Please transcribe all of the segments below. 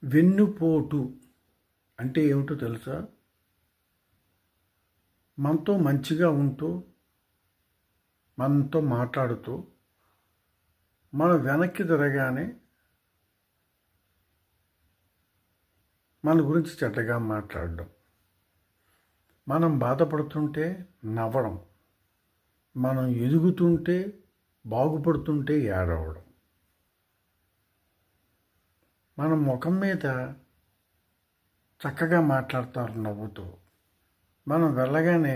వెన్నుపోటు అంటే ఏమిటో తెలుసా? మనతో మంచిగా ఉంటూ, మనతో మాట్లాడుతూ, మనం వెనక్కి తిరగానే మన గురించి చెడ్డగా మాట్లాడడం, మనం బాధపడుతుంటే నవ్వడం, మనం ఎదుగుతుంటే బాగుపడుతుంటే ఏడవడం, మన ముఖం మీద చక్కగా మాట్లాడతారు నవ్వుతూ, మనం వెళ్ళగానే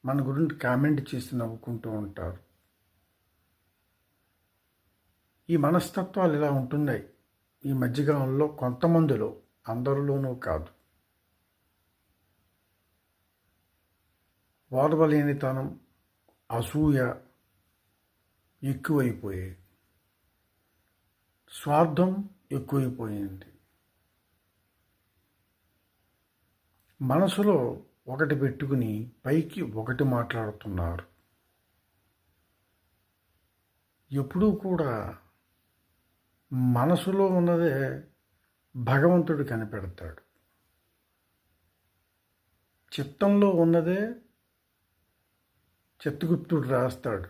మన గురించి కామెంట్ చేసి నవ్వుకుంటూ ఉంటారు. ఈ మనస్తత్వాలు ఇలా ఉంటున్నాయి ఈ మధ్యకాలంలో కొంతమందిలో, అందరిలోనూ కాదు. ఓర్వలేనితనం, అసూయ ఎక్కువైపోయాయి, స్వార్థం ఎక్కువైపోయింది. మనసులో ఒకటి పెట్టుకుని పైకి ఒకటి మాట్లాడుతున్నారు. ఎప్పుడూ కూడా మనసులో ఉన్నదే భగవంతుడు కనిపెడతాడు. చిత్తంలో ఉన్నదే చిత్తగుప్తుడు రాస్తాడు.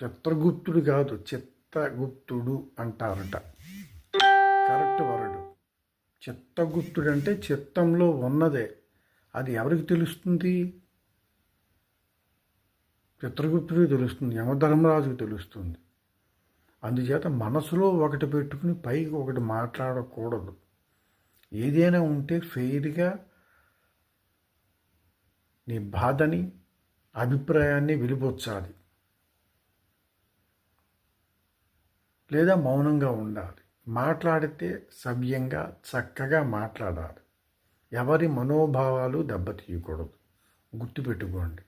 చిత్రగుప్తుడు కాదు, చిత్తగుప్తుడు అంటారట. Correct word. చిత్తగుప్తుడు అంటే చిత్తంలో ఉన్నదే. అది ఎవరికి తెలుస్తుంది? చిత్రగుప్తుడికి తెలుస్తుంది, యమధర్మరాజుకు తెలుస్తుంది. అందుచేత మనసులో ఒకటి పెట్టుకుని పైకి ఒకటి మాట్లాడకూడదు. ఏదైనా ఉంటే ఫెయిర్గా నీ బాధని, అభిప్రాయాన్ని వెలిబొచ్చాలి, లేదా మౌనంగా ఉండాలి. మాట్లాడితే సవ్యంగా చక్కగా మాట్లాడాలి. ఎవరి మనోభావాలు దెబ్బతీయకూడదు. గుర్తుపెట్టుకోండి.